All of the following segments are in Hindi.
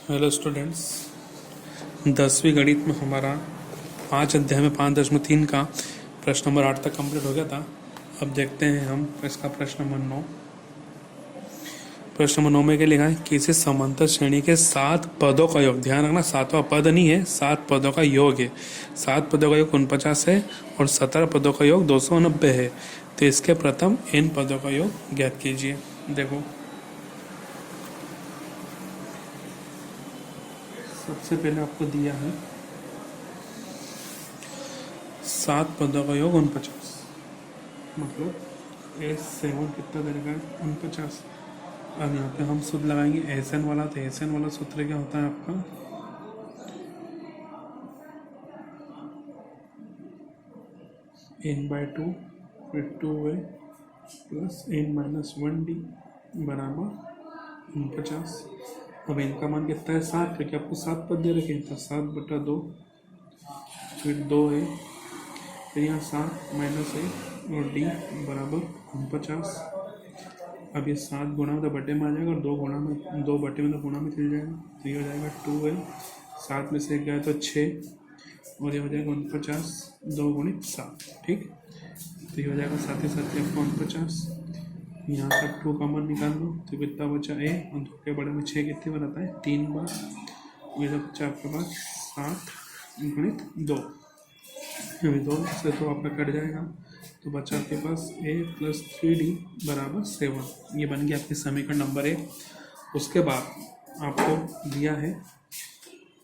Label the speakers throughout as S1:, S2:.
S1: हेलो स्टूडेंट्स, 10वीं गणित में हमारा 5 अध्याय में 5.3 का प्रश्न नंबर 8 तक कंप्लीट हो गया था। अब देखते हैं हम इसका प्रश्न नंबर 9। प्रश्न नंबर 9 में क्या लिखा है? किसी समांतर श्रेणी के 7 पदों का योग, ध्यान रखना 7वां पद नहीं है, 7 पदों का योग है। 7 पदों का योग 49 है और 17 पदों का योग 290 है। तो इसके प्रथम इन पदों का योग ज्ञात कीजिए। देखो, सबसे पहले आपको दिया है 7 पदों का योग 49, मतलब S7 कितना देगा? 49। अब यहाँ पे हम सूत्र लगाएंगे एस एन वाला। तो एस एन वाला सूत्र क्या होता है आपका? n/2 फिर 2a प्लस n-1d बराबर 49। अब इनका मान कितना है? 7, क्योंकि आपको 7 पद दे रखे हैं। तो 7/2 फिर 2a फिर यहाँ 7 माइनस a और d बराबर 49। अब ये 7 गुणा में तो बटे में आ जाएगा और 2 गुणा में, 2 बटे में तो गुणा में चल जाएगा। तो ये हो जाएगा 2a, 7 में से 1 गया तो 6 और ये हो जाएगा 49, 2 गुणित 7। ठीक, तो ये हो जाएगा 7 ही 7 आपको 49। यहाँ तक 2 का मान निकाल दो तो कितना बचा? a और 2 के बड़े में 6 कितनी बार आता है? 3 बार। ये तो बचा आपके पास 7 गुणित 2। अभी 2 से तो आपका कट जाएगा, तो बचा आपके पास a प्लस 3d बराबर 7। ये बन गया आपके समीकरण नंबर 1। उसके बाद आपको दिया है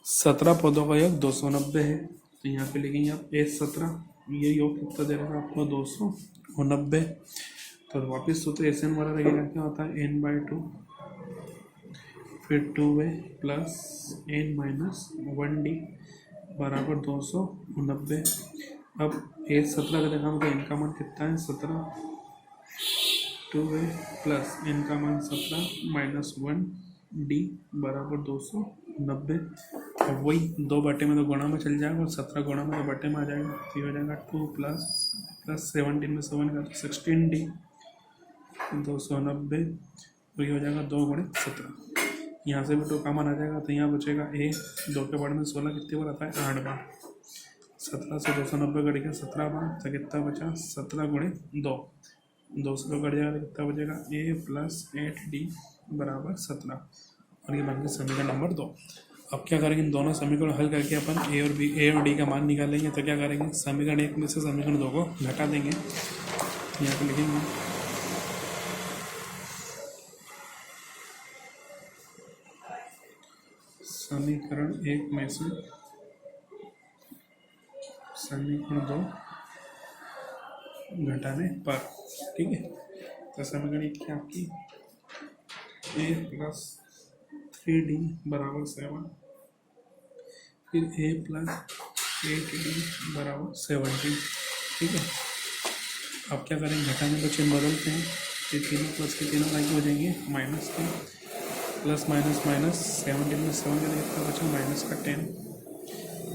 S1: 17 पदों का योग 290 है। तो यहाँ पे लिखेंगे आप a17, ये योग कितना दे रहा है आपको? 290। तो वापस सूत्र एस एन वाला लगेगा, क्या होता है? n/2 फिर 2a प्लस n-1d बराबर 290। अब a17 का देखा तो इनका मान कितना है? 17। 2a प्लस इनका मान 17 माइनस 1d बराबर 290। अब वही 2 बटे में तो गुणा में चल जाएगा और 17 गुणा में तो बटे में आ जाएगा। तो ये हो जाएगा 2 प्लस 17 में 7 का तो 16d 290 और ये हो जाएगा 2 गुणित 17। यहाँ से भी 2 का मान आ जाएगा। तो यहाँ बचेगा a, 2 के बड़े में 16 कितनी बार आता है? 8 बार। 17 से 290 कट गया 17 बार, तो कितना बचा? 17 गुणित 2, 2 से 2 कट जाएगा तो कितना बचेगा? a प्लस 8d बराबर 17। और ये बन गया समीकरण नंबर 2। अब क्या करेंगे? इन दोनों समीकरण हल करके अपन a और d का मान निकालेंगे। तो क्या करेंगे? समीकरण 1 में से समीकरण 2 को घटा देंगे। यहाँ पे लिखेंगे समीकरण 1 में से समीकरण 2 घटाने पर। ठीक है, तो समीकरण 1 की आपकी a प्लस 3d बराबर 7, फिर a प्लस 8d बराबर 17। ठीक है, अब क्या करेंगे? घटाने को चिन्ह बदलते हैं। ये तीनों प्लस के तीनों आगे हो जाएंगे माइनस के। प्लस माइनस माइनस 17 में 7 का कितना बचा? माइनस का 10।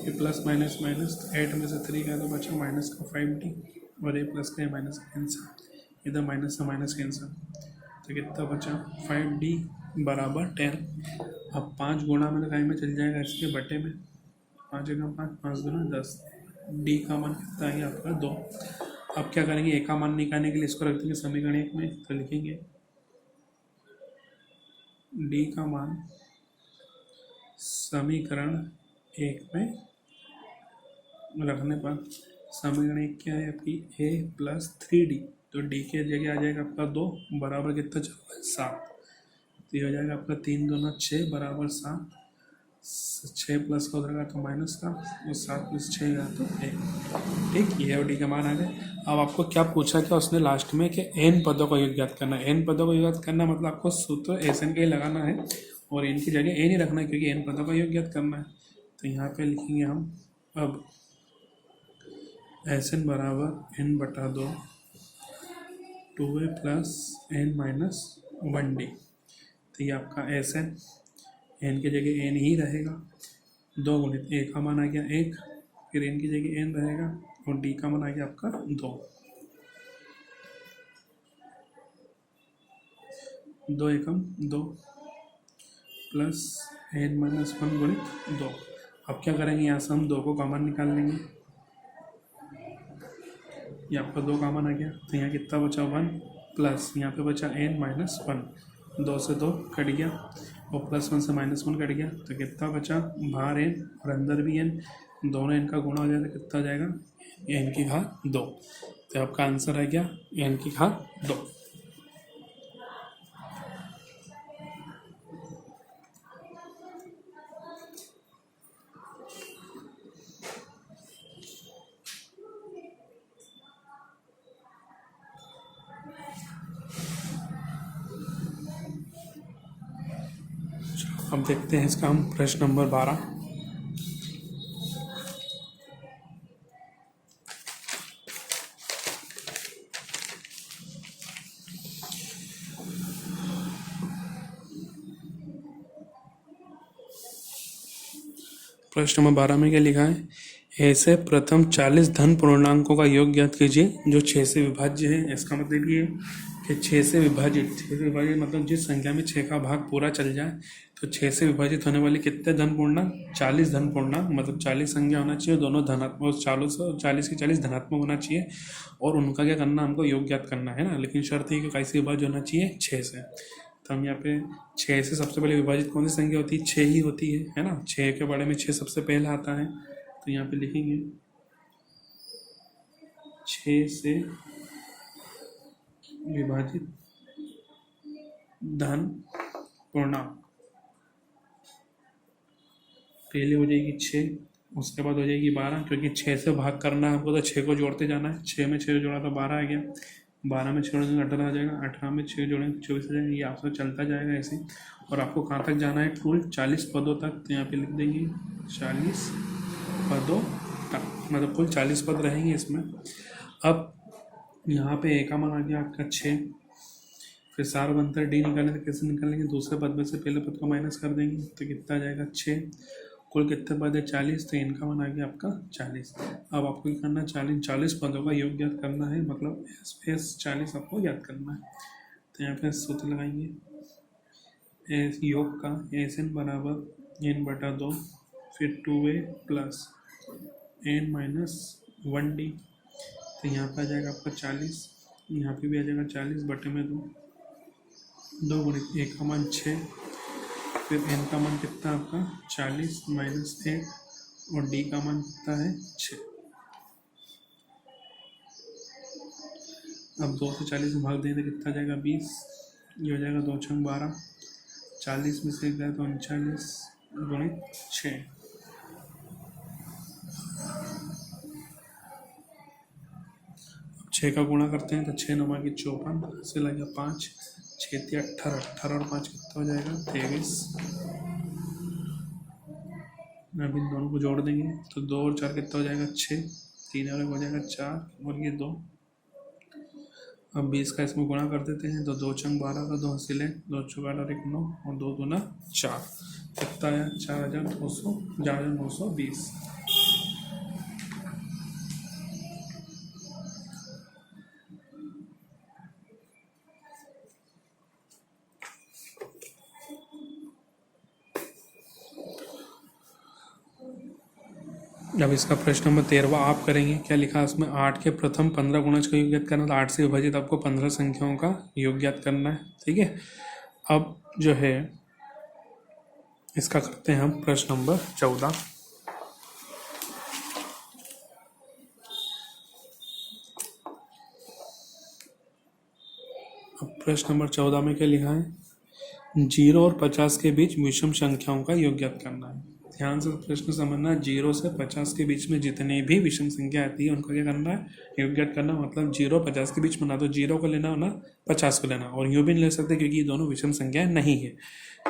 S1: ये प्लस माइनस माइनस 8 में से 3 का तो बचा माइनस का 5d और a प्लस का माइनस का कैंसर, इधर माइनस से माइनस कैंसर। तो कितना बचा? 5d बराबर 10। अब 5 गुणा में लगाई में चल जाएगा इसके बटे में। 5 जगह 5, 5 गुना 10। d का मान कितना है आपका? 2। अब क्या करेंगे? a का मान निकालने के लिए इसको रख देंगे समीकरण 1 में। तो लिखेंगे d का मान समीकरण 1 में रखने पर समीकरण 1 क्या है आपकी? a प्लस 3d, तो d के जगह आ जाएगा आपका 2 बराबर कितना चल रहा है? 7। तो ये हो जाएगा आपका 3 दूना 6 बराबर 7। 6 प्लस का उधर का तो माइनस का, और 7 प्लस 6 का तो 1। ठीक, ये और डी का मान आ गए। अब आपको क्या पूछा? क्या उसने लास्ट में कि n पदों का योग ज्ञात करना है। n पदों का योग ज्ञात करना मतलब आपको सूत्र एस एन का ही लगाना है और n की जगह a नहीं रखना है, क्योंकि n पदों का योग ज्ञात करना है। तो यहाँ पे लिखेंगे हम अब एस एन बराबर n/2 2a प्लस n-1d। तो ये आपका एस एन की जगह n ही रहेगा। 2 गुणित a का मान आ गया 1, फिर n की जगह n रहेगा और d का मान आ गया आपका 2। 2 एकम 2 प्लस n माइनस वन गुणित 2। अब क्या करेंगे, यहाँ से हम 2 को कॉमन निकाल लेंगे, ये आपका 2 कॉमन आ गया, तो यहाँ कितना बचा 1 प्लस यहाँ पे बचा n माइनस वन, 2 से 2 कट गया और प्लस 1 से माइनस 1 कट गया, तो कितना बचा, बाहर n और अंदर भी n, दोनों n का गुणा हो जाए तो कितना हो जाएगा, n की घात 2। तो आपका आंसर है क्या, n की घात 2। अब देखते हैं इसका हम प्रश्न नंबर 12। प्रश्न नंबर 12 में क्या लिखा है, ऐसे प्रथम 40 धन पूर्णांकों का योग ज्ञात कीजिए जो 6 से विभाज्य है। इसका मतलब ये कि 6 से विभाजित मतलब जिस संख्या में 6 का भाग पूरा चल जाए, तो 6 से विभाजित होने वाले कितने धन पूर्णांक, 40 धन पूर्णांक, मतलब 40 संख्या होना चाहिए, दोनों धनात्मक, 40 के 40 धनात्मक होना चाहिए, और उनका क्या करना, हमको योग ज्ञात करना है ना। लेकिन शर्त है कि कैसे विभाज्य होना चाहिए, 6 से। तो हम यहाँ पे 6 से सबसे पहले विभाजित कौन सी संख्या होती है, 6 ही होती है ना। 6 के बारे में 6 सबसे पहले आता है, तो यहाँ पे लिखेंगे 6 से विभाजित धन पूर्णांक, पहले हो जाएगी 6, उसके बाद हो जाएगी 12, क्योंकि 6 से भाग करना है हमको, तो 6 को जोड़ते जाना है। 6 में 6 जोड़ा तो 12 आ गया, 12 में 6 जोड़ेंगे 18 आ जाएगा, 18 में 6 जोड़ेंगे 24 आ जाएगा। ये आपसे चलता जाएगा ऐसे, और आपको कहाँ तक जाना है, कुल 40 पदों तक। तो यहाँ पे लिख देंगे 40 पदों तक, मतलब कुल 40 पद रहेंगे इसमें। अब यहाँ पे एक का मान आ गया आपका 6, फिर सार बनता है डी निकालें तो कैसे निकालेंगे, दूसरे पद में से पहले पद को माइनस कर देंगे, तो कितना आ जाएगा 6, कुल कितने पद है 40, तो इनका मान आ गया आपका 40। अब आपको क्या करना है, 40 पदों का योग ज्ञात करना है, मतलब एस 40 आपको ज्ञात करना है। तो यहाँ पे सूत्र लगाएंगे, एस योग का एस एन बराबर n बटा 2, फिर 2a plus n minus 1d, तो यहाँ पे आ जाएगा आपका 40, यहाँ पे भी आ जाएगा 40 बटे में 2 गुणित 1 का मान 6, फिर n का मान कितना आपका 40 माइनस 1, और d का मान कितना है 6। अब 2 से 40 में भाग दें तो कितना जाएगा 20, ये हो जाएगा 2 छंग 12, 40 में से गया तो 39 गुणित 6। अब 6 का गुणा करते हैं तो 6 9 की 54 से लग गया 5, 6 × 18, 18 और 5 कितना हो जाएगा 23। अब इन दोनों को जोड़ देंगे तो 2 और 4 कितना हो जाएगा 6, 3 और 1 हो जाएगा 4, और ये 2। अब 20 का इसमें गुणा कर देते हैं तो 2 छंग 12 का 2 हासिल है, 2 चौका और 1 9, और 2 दूना 4, कितना आया 4920। अब इसका प्रश्न नंबर 13 आप करेंगे। क्या लिखा है उसमें, 8 के प्रथम 15 गुणज का योग ज्ञात करना, तो 8 से विभाजित आपको 15 संख्याओं का योग ज्ञात करना है, ठीक है। अब जो है इसका करते हैं हम प्रश्न नंबर 14। अब प्रश्न नंबर 14 में क्या लिखा है, 0 और 50 के बीच विषम संख्याओं का योग ज्ञात करना है। ध्यान से प्रश्न समझना, 0 से 50 के बीच में जितनी भी विषम संख्या आती है उनका क्या करना है, योग ज्ञात करना। मतलब 0 50 के बीच में ना तो 0 को लेना ना 50 को लेना, और यूँ भी नहीं ले सकते क्योंकि ये दोनों विषम संख्याएं नहीं है,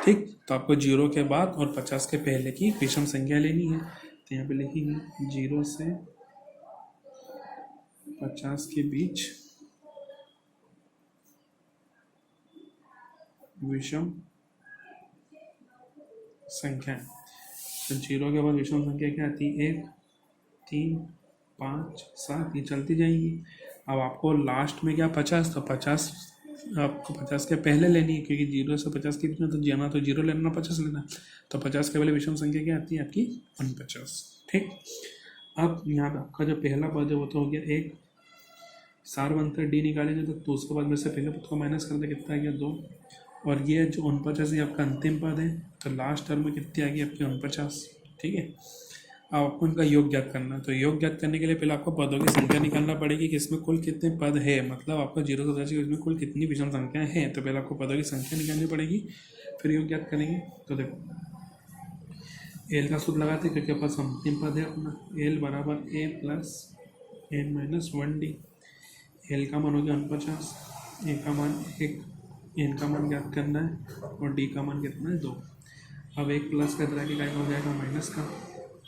S1: ठीक। तो आपको 0 के बाद और 50 के पहले की विषम संख्या लेनी है। तो यहाँ पे लिखेंगे 0 से 50 के बीच विषम संख्या। तो 0 के बाद विषम संख्या क्या आती है, 1 3 5 7, ये चलती जाएंगी। अब आपको लास्ट में क्या 50, तो 50 आपको 50 के पहले लेनी है, क्योंकि 0 से 50 के बीच में तो जाना, तो 0 लेना 50 लेना। तो 50 के पहले विषम संख्या क्या आती है आपकी 49। ठीक, अब यहाँ पे आपका जो पहला पद है वो तो हो गया 1, सार बनता है डी निकालेंगे तो उसके बाद में से पहले पद को माइनस कर दे, कितना आ गया 2। और ये जो 49 है आपका अंतिम पद है, तो लास्ट टर्म में कितनी आ गई आपकी 49। ठीक है, अब आपको इनका योग ज्ञात करना है। तो योग ज्ञात करने के लिए पहले आपको पदों की संख्या निकालना पड़ेगी कि इसमें कुल कितने पद है, मतलब आपका 0 से 50 इसमें कुल कितनी विषम संख्याएं हैं। तो पहले आपको पदों की संख्या निकालनी पड़ेगी, फिर योग ज्ञात करेंगे। तो देखो एल का सूत्र लगाते हैं, क्योंकि पास अंतिम पद है अपना, एल बराबर A plus N minus 1d। L का मान हो गया 49, ए का मान 1, एन का मान ज्ञात करना है और डी का मान कितना है 2। अब एक प्लस का तरह के क्या हो जाएगा माइनस का,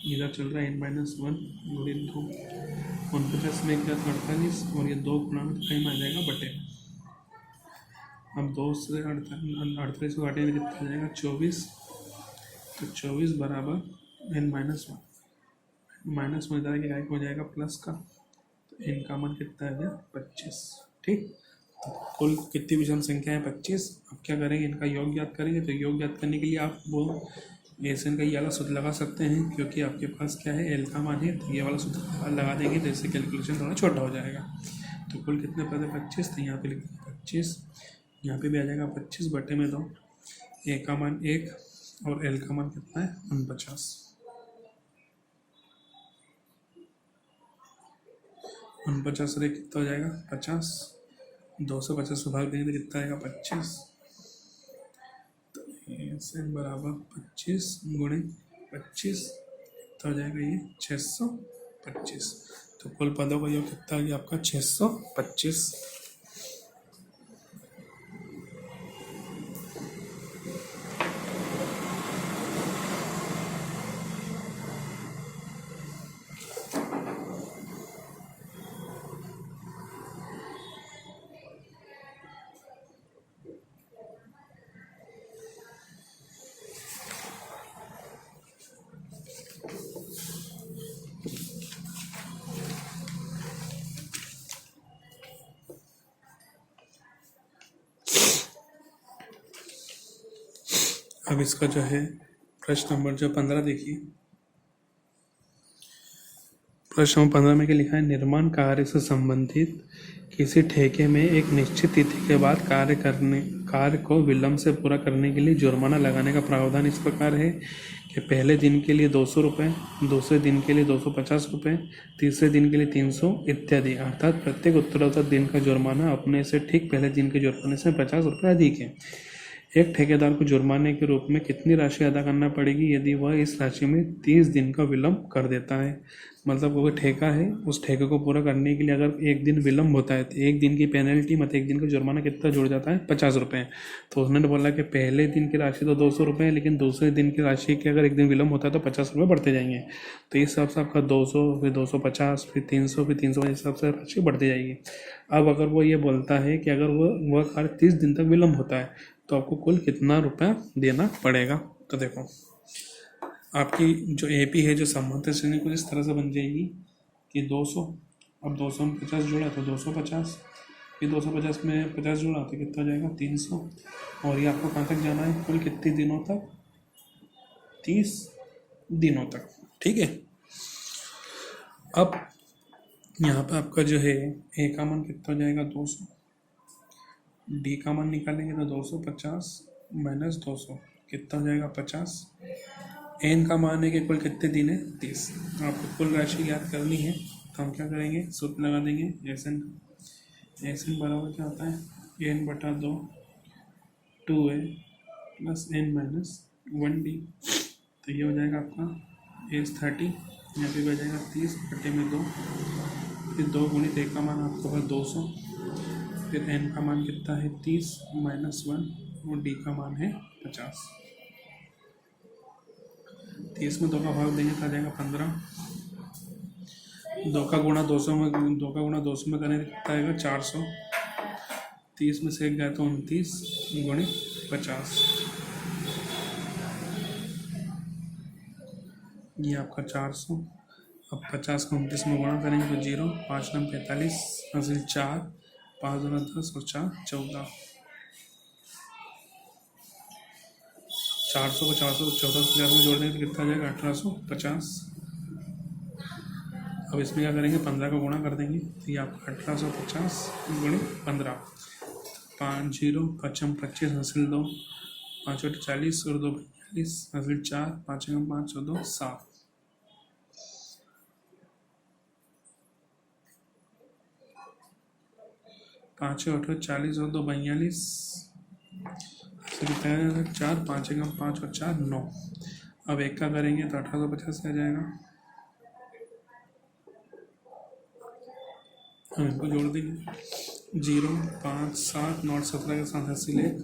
S1: इधर चल रहा है n माइनस 1 गुणित 2, 49 में 48 और ये 2 गुणा में तो कहीं आ जाएगा बटे। अब 2 से 48 को घटाने में कितना आ जाएगा 24। तो 24 बराबर n माइनस 1, माइनस में इधर के क्या हो जाएगा प्लस का, तो n का मान कितना आ गया 25। ठीक, तो कुल कितनी विषम संख्या है 25। अब क्या करेंगे, इनका योग ज्ञात करेंगे। तो योग ज्ञात करने के लिए आप वो एसन का ये वाला सूत्र लगा सकते हैं, क्योंकि आपके पास क्या है एल का मान है, तो ये वाला सूत्र लगा देंगे तो इससे कैलकुलेशन थोड़ा छोटा हो जाएगा। तो कुल कितने पद है 25, तो यहाँ पे लिख 25, यहाँ पे भी आ जाएगा 25 बटे में 2, ए का मान 1 और एल का मान कितना है 49। 49 से कितना हो जाएगा 50, 2 से 50 को भाग देंगे तो कितना आएगा 25। एन बराबर 25 गुणे 25 कितना हो जाएगा ये 625। तो कुल पदों का योग कितना आ गया आपका 625। अब इसका जो है प्रश्न नंबर जो 15 देखिए। प्रश्न नंबर 15 में क्या लिखा है, निर्माण कार्य से संबंधित किसी ठेके में एक निश्चित तिथि के बाद कार्य को विलंब से पूरा करने के लिए जुर्माना लगाने का प्रावधान इस प्रकार है कि पहले दिन के लिए 200 रुपये, दूसरे दिन के लिए 250 रुपये, तीसरे दिन के लिए 300 इत्यादि। अर्थात प्रत्येक उत्तरोत्तर दिन का जुर्माना अपने से ठीक पहले दिन के जुर्माने से 50 रुपये अधिक है। एक ठेकेदार को जुर्माने के रूप में कितनी राशि अदा करना पड़ेगी यदि वह इस राशि में 30 दिन का विलंब कर देता है। मतलब कोई ठेका है, उस ठेके को पूरा करने के लिए अगर एक दिन विलंब होता है तो एक दिन की पेनल्टी मतलब एक दिन का जुर्माना कितना जुड़ जाता है 50 रुपये। तो उसने बोला कि पहले दिन की राशि तो 200 रुपये है, लेकिन दूसरे दिन की राशि के अगर एक दिन विलंब होता है तो 50 रुपये बढ़ते जाएंगे। तो इस हिसाब से आपका 200 फिर 250 फिर 300 फिर 300 इस हिसाब से राशि बढ़ती जाएगी। अब अगर वो ये बोलता है कि अगर वह कार्य 30 दिन तक विलंब होता है तो आपको कुल कितना रुपया देना पड़ेगा। तो देखो आपकी जो एपी है जो समांतर श्रेणी कुछ इस तरह से बन जाएगी कि 200, अब 200 में 50 जोड़ा तो 250, फिर 250 में 50 जोड़ा तो कितना जाएगा 300। और ये आपको कहाँ तक जाना है, कुल कितने दिनों तक 30 दिनों तक। ठीक है, अब यहाँ पे आपका जो है ए का मान कितना हो जाएगा 200, डी का मान निकालेंगे तो 250 माइनस 200 कितना हो जाएगा 50। एन का मान है कि कुल कितने दिन है 30। आपको कुल राशि याद करनी है तो हम क्या करेंगे, सूत्र लगा देंगे एस एन बराबर क्या होता है एन बटा 2 2a plus N minus 1d। तो ये हो जाएगा आपका एस 30, यहाँ पे भी आ जाएगा 30 बटे में 2, फिर 2 गुणित ए का मान आपको है 200, फिर एन का मान कितना है 30 माइनस 1 और डी का मान है 50। 30 में 2 का भाग देंगे तो आ जाएगा 15, 2 का गुणा 200 में करें तो कितना आएगा 400, 30 में से एक गया तो 29 गुणित 50, ये आपका 400। अब 50 को 29 में गुणा करेंगे तो 0, 5 9 45 हासिल 4, 5 दूना 10 और 4 14। 400 को 1450 में जोड़ देंगे तो कितना आ जाएगा 1850। अब इसमें क्या करेंगे 15 का गुणा कर देंगे तो ये आपका 1850 गुणित 15। 5 0 5 25 हासिल 2 5 8 40 और 2 42 हासिल 4 5 5 और 2 7। 5 8 40 और 2 42 हासिल 4 5 5 और 4 9। अब एक का करेंगे तो 1850 आ जाएगा। हम इनको जोड़ देंगे 0 5 7 9 17 के साथ हासिल 1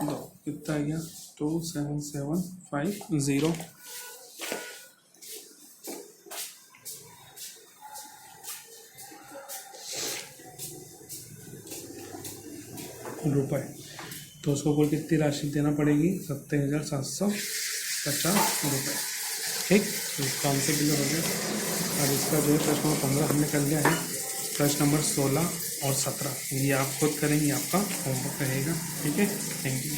S1: 2 कितना आ गया 27750 रुपये। तो उसको कुल कितनी राशि देना पड़ेगी 70,750 रुपये। ठीक, तो इसका आंसर क्लियर हो गया। अब इसका जो है प्रश्न नंबर 15 हमने कर लिया है। प्रश्न नंबर 16 और 17 ये आप खुद करेंगे, आपका होमवर्क रहेगा। ठीक है, थैंक यू।